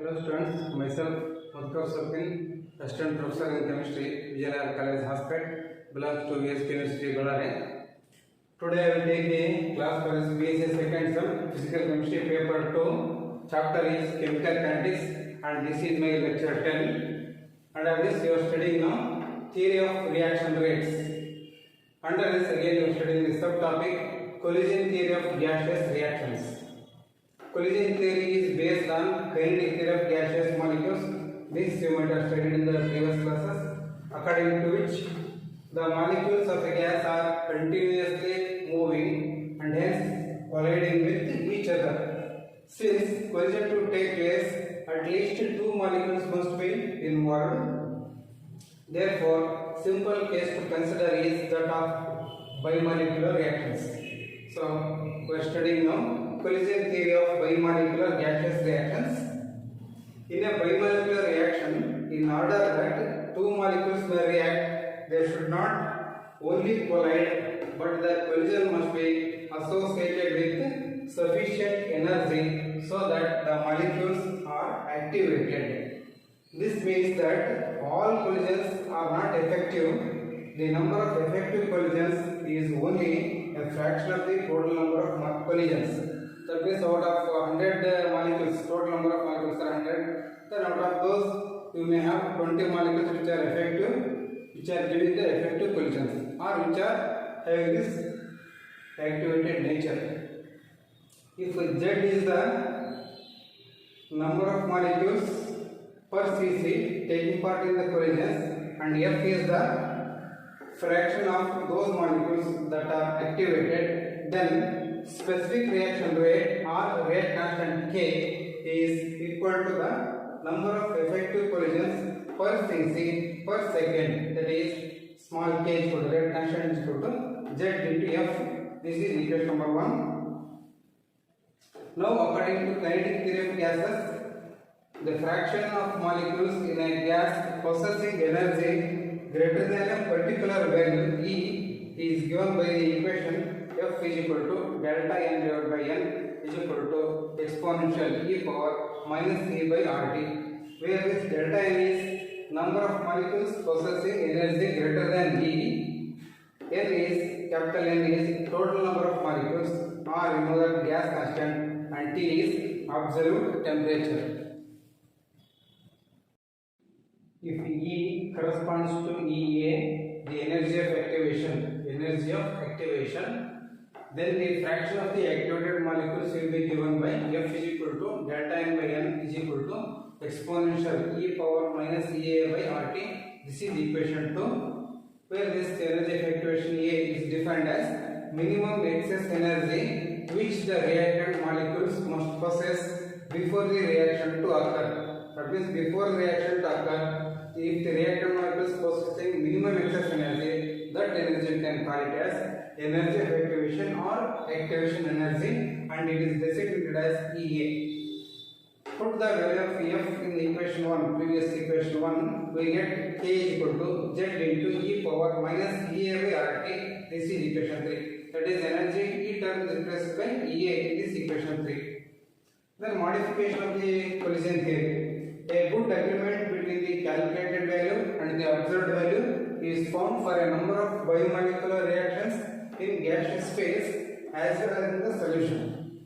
Hello students, myself Madhukar Sarkin, Assistant Professor in Chemistry, Vijayanagar College, Hospet, belongs to VSK University, Ballari. Today I will take the class for BSc second sem, Physical Chemistry, paper 2. Chapter is Chemical Kinetics, and this is my lecture 10. Under this you are studying now theory of reaction rates. Under this again you are studying the subtopic collision theory of gaseous reactions. Collision theory is based on kinetic theory of gaseous molecules. This you might have studied in the previous classes, according to which the molecules of a gas are continuously moving and hence colliding with each other. Since collision to take place, at least two molecules must be involved. Therefore, simple case to consider is that of bimolecular reactions. So, we are studying now collision theory of bimolecular gaseous reactions. In a bimolecular reaction, in order that two molecules may react, they should not only collide, but the collision must be associated with sufficient energy so that the molecules are activated. This means that all collisions are not effective. The number of effective collisions is only a fraction of the total number of collisions. That means out of 100 molecules, total number of molecules are 100. Then out of those, you may have 20 molecules which are effective, which are giving the effective collisions, or which are having this activated nature. If Z is the number of molecules per cc taking part in the collisions, and F is the fraction of those molecules that are activated, then specific reaction rate or rate constant K is equal to the number of effective collisions per cc per second, that is small k is equal to rate constant is equal to Z into F. This is equation number 1. Now according to kinetic theory of gases, the fraction of molecules in a gas possessing energy greater than a particular value E is given by the equation F is equal to delta n divided by n is equal to exponential e power minus e by RT, where this delta n is number of molecules possessing energy greater than E, n is capital N is total number of molecules, or you know that gas constant, and T is absolute temperature. If E corresponds to EA, the energy of activation, then the fraction of the activated molecules will be given by F is equal to delta n by n is equal to exponential e power minus EA by RT. This is equation 2, where this energy of activation A is defined as minimum excess energy which the reactant molecules must possess before the reaction to occur. That means before the reaction to occur, if the reactant molecules possessing minimum excess energy, that energy you can call it as energy of activation or activation energy, and it is designated as EA. Put the value of F in the equation 1, previous equation 1, we get K is equal to Z into e power minus EA by RT. This is equation 3. That is energy E term is replaced by EA in this equation 3. Then modification of the collision theory. A good agreement between the calculated value and the observed value is found for a number of bimolecular reactions in gaseous phase as well as in the solution.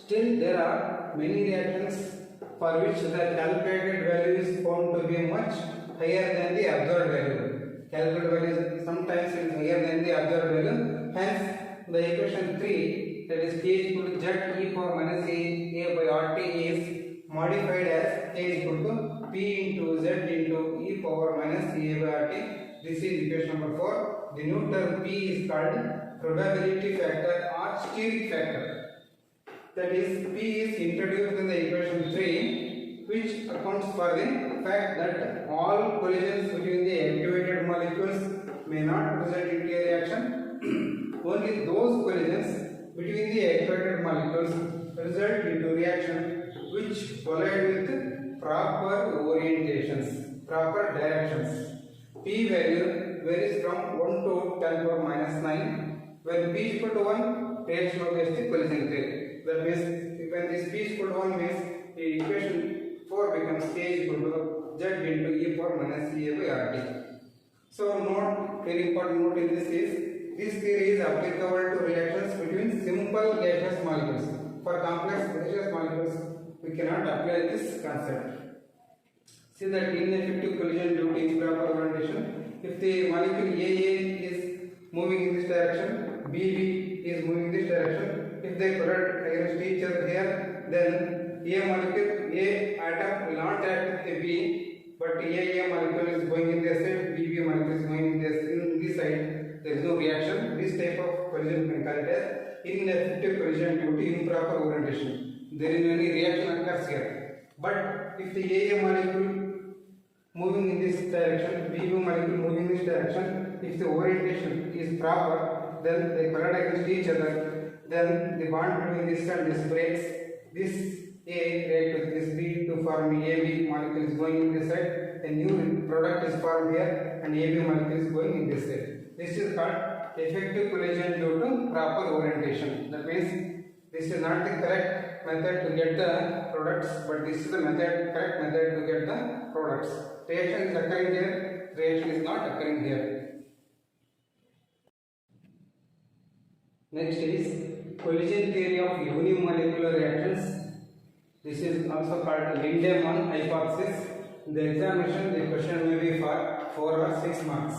Still, there are many reactions for which the calculated value is found to be much higher than the observed value. Calculated value sometimes is higher than the observed value. Hence, the equation 3, that is K is equal to Z e power minus A by RT, is modified as K is equal to P into Z into e power minus A by RT. This is equation number 4. The new term P is called probability factor or steric factor. That is, P is introduced in the equation 3, which accounts for the fact that all collisions between the activated molecules may not result into a reaction. Only those collisions between the activated molecules result into reaction which collide with proper orientations, proper directions. P value varies from 1 to 10 power minus 9. When P is equal to 1, reaction obeys the collision theory. That means when this P is equal to 1 means the equation power minus Ca by RT. So note, very important note in this is, this theory is applicable to reactions between simple gaseous molecules. For complex gaseous molecules, we cannot apply this concept. See that ineffective collision due to improper orientation, if the molecule AA is moving in this direction, BB is moving in this direction, if they collide against each other here, then A molecule, A atom will not act with the B, but AA molecule is going in this side, BB molecule is going in this side, there is no reaction. This type of collision can be called as ineffective collision due to improper orientation. There is no any reaction occurs here. But if the AA molecule moving in this direction, BB molecule moving in this direction, if the orientation is proper, then they collide against each other, then the bond between this and this breaks. This A react with this B to form AB molecule is going in this side, a new product is formed here and AB molecule is going in this side. This is called effective collision due to proper orientation. That means this is not the correct method to get the products, but this is the correct method to get the products. Reaction is occurring here, reaction is not occurring here. Next is collision theory of unimolecular reactions. This is also called Lindemann hypothesis. In the examination, the question may be for 4 or 6 marks.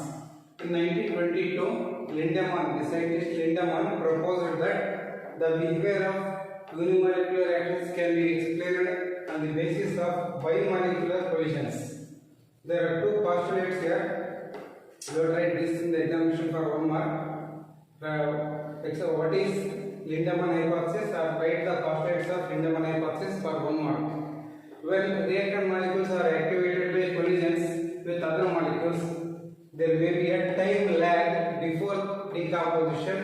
In 1922, the scientist Lindemann proposed that the behavior of unimolecular reactions can be explained on the basis of bimolecular collisions. There are two postulates here. You will write this in the examination for 1 mark. So what is Lindemann hypothesis, or write the postulates of Lindemann hypothesis for 1 mark. When reactant molecules are activated by collisions with other molecules, there may be a time lag before decomposition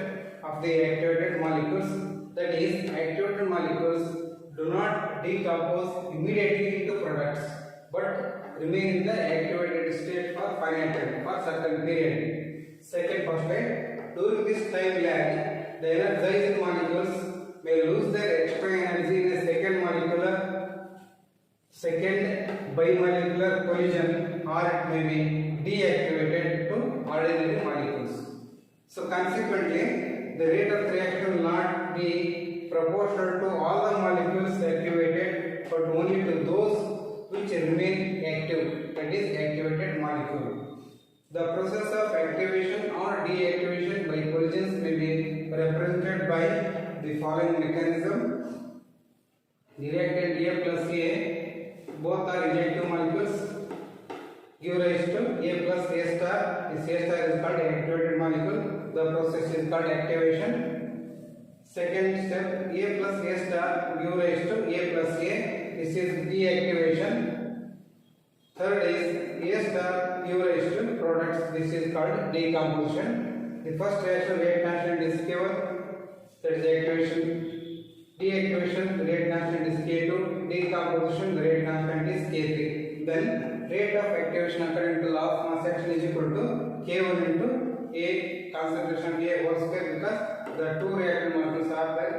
of the activated molecules. That is, activated molecules do not decompose immediately into products, but remain in the activated state for finite time, for certain period. Second postulate, during this time lag, the energized molecules may lose their extra energy in a second bimolecular collision, or it may be deactivated to ordinary molecules. So consequently, the rate of reaction will not be proportional to all the molecules activated, but only to those which remain active, that is activated molecule. The process of activation or deactivation by collisions may be represented by the following mechanism. The reactant A plus A, both are ejective molecules, give rise to A plus A star. This A star is called activated molecule. The process is called activation. Second step, A plus A star give rise to A plus A. This is deactivation. Third is A star give rise to products. This is called decomposition. The first reaction rate constant is K1, that is activation. Deactivation, the rate constant is K2. Decomposition, the rate constant is K3. Then rate of activation according to law of mass action is equal to K1 into A concentration of A whole square, because the two reactant molecules are there.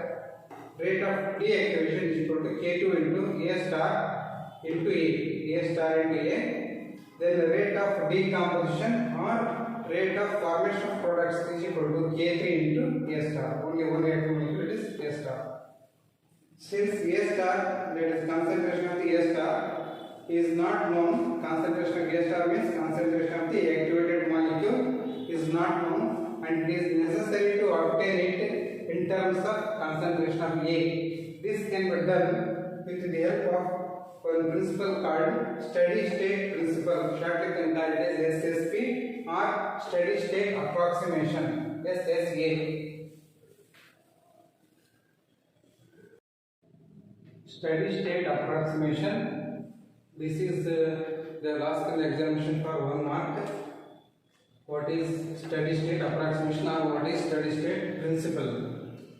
Rate of deactivation is equal to K2 into A star into A star into A. Then the rate of decomposition or rate of formation of products is equal to K3 into A star. Only one reactant molecule is A star. Since A star, that is concentration of the A star, is not known, concentration of A star means concentration of the activated molecule is not known, and it is necessary to obtain it in terms of concentration of A. This can be done with the help of one principle called steady state principle. Shortly can call it as SSP or steady state approximation, SSA. Steady state approximation. This is the last examination for 1 mark. What is steady state approximation, or what is steady state principle?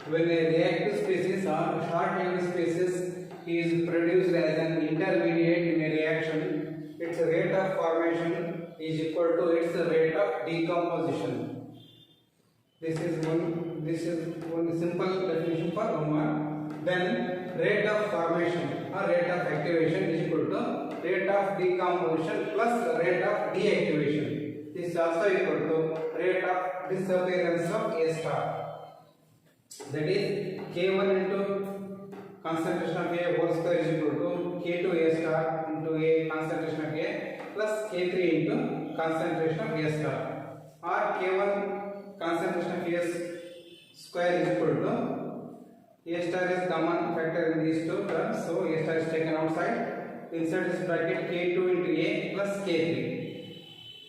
When a reactive species or short-lived species is produced as an intermediate in a reaction, its rate of formation is equal to its rate of decomposition. This is one simple definition for 1 mark. Then rate of formation. or rate of activation is equal to rate of decomposition plus rate of deactivation. This is also equal to rate of disappearance of A star. That is K1 into concentration of A whole square is equal to K2 A star into A concentration of A plus K3 into concentration of A star, or K1 concentration of A square is equal to A star is common factor in these two terms, so A star is taken outside. Inside this bracket K2 into A plus K3.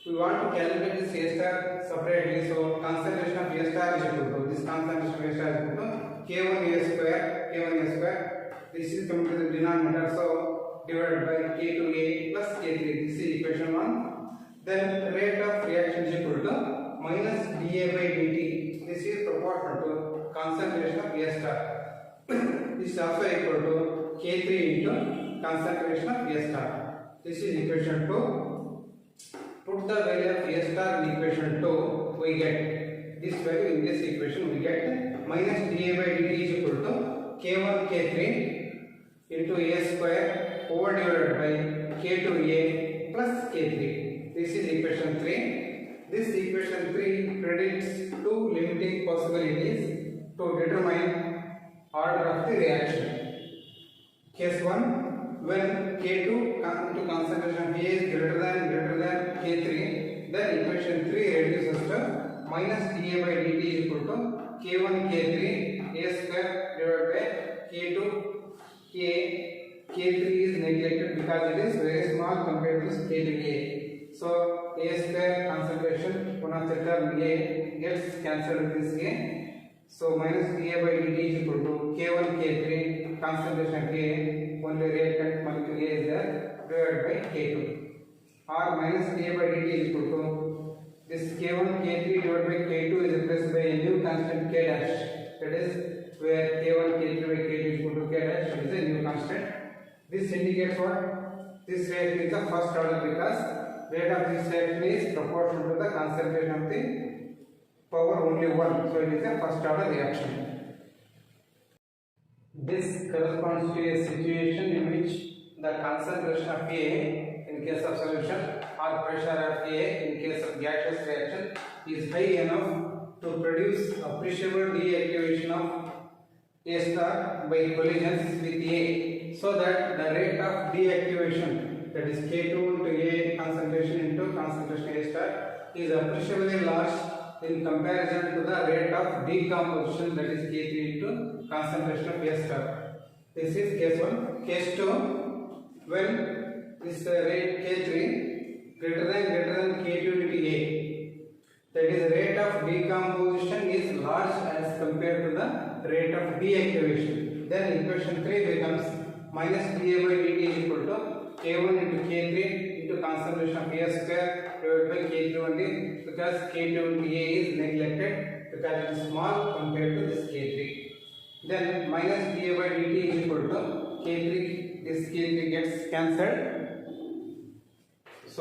We want to calculate this A star separately, so concentration of A star is equal to this concentration of A star is equal to K1 A square. This is coming to the denominator, so divided by K2A plus K3. This is equation 1. Then rate of reaction is equal to minus dA by dt. This is proportional to concentration of A star. This is also equal to K3 into concentration of A star. This is equation 2. Put the value of A star in equation 2, we get this value in this equation, we get minus dA by dt is equal to K1 K3 into A square over divided by K2A plus K3. This is equation 3. This equation 3 predicts two limiting possibilities to determine order of the reaction. Case 1, when K2 into concentration of A is greater than K3, then equation 3 reduces to minus dA by dt is equal to K1 K3 A square divided by K2 K3 is neglected because it is very small compared to K2A. So A square concentration, one of the term A gets cancelled with this A. So minus dA by dt is equal to K1 K3 concentration K, only reactant molecule A is there, divided by K2, or minus dA by dt is equal to this K1 K3 divided by K2 is replaced by a new constant K dash, that is where K1 K3 by K2 is equal to K dash, that is a new constant. This indicates what? This reaction is the first order because rate of this reaction is proportional to the concentration of the power only 1, so it is a first order reaction. This corresponds to a situation in which the concentration of A in case of solution or pressure of A in case of gaseous reaction is high enough to produce appreciable deactivation of A star by collisions with A, so that the rate of deactivation, that is K2 into A concentration into concentration A star, is appreciably large in comparison to the rate of decomposition, that is K3 into concentration of A star. This is case 1. Case 2, when this rate K3 greater than K2 into A, that is rate of decomposition is large as compared to the rate of deactivation. Then equation 3 becomes minus dA by dt is equal to K1 into K3 into concentration of A square divided by K3 only, because K2 into A is neglected because it is small compared to this K3. Then minus dA by dt is equal to K3, this K3 gets cancelled. So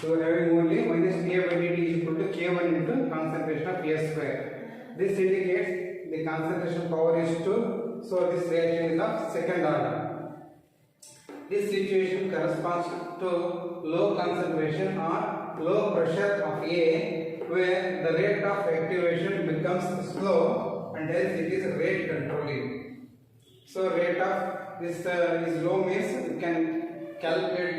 having only minus dA by dt is equal to K1 into concentration of A square. This indicates the concentration power is 2, so this reaction is of second order. This situation corresponds to low concentration or low pressure of A, where the rate of activation becomes slow and hence it is rate controlling. So rate of this is low means you can calculate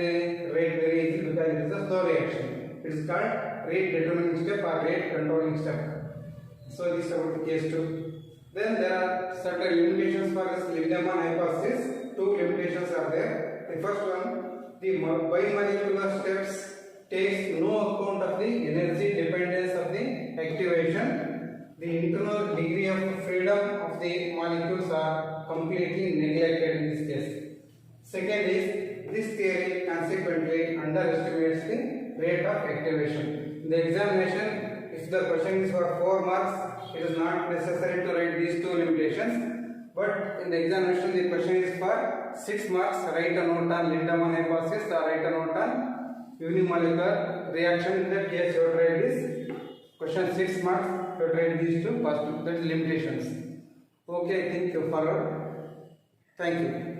the rate very easily because it is a slow reaction. It is called rate determining step or rate controlling step. So this is about the case 2. Then there are certain limitations for this Lindemann hypothesis. Two limitations are there. The first one, the bimolecular steps takes no account of the energy dependence of the activation. The internal degree of freedom of the molecules are completely neglected in this case. Second is, this theory consequently underestimates the rate of activation. In the examination, if the question is for 4 marks, it is not necessary to write these two limitations. But in the examination, the question is for 6 marks. Write a note on Lindemann hypothesis or write a note on unimolecular reaction. In that case, you have to write this. Question 6 marks, you have to write these two first. That is limitations. Okay, I think you followed. Thank you.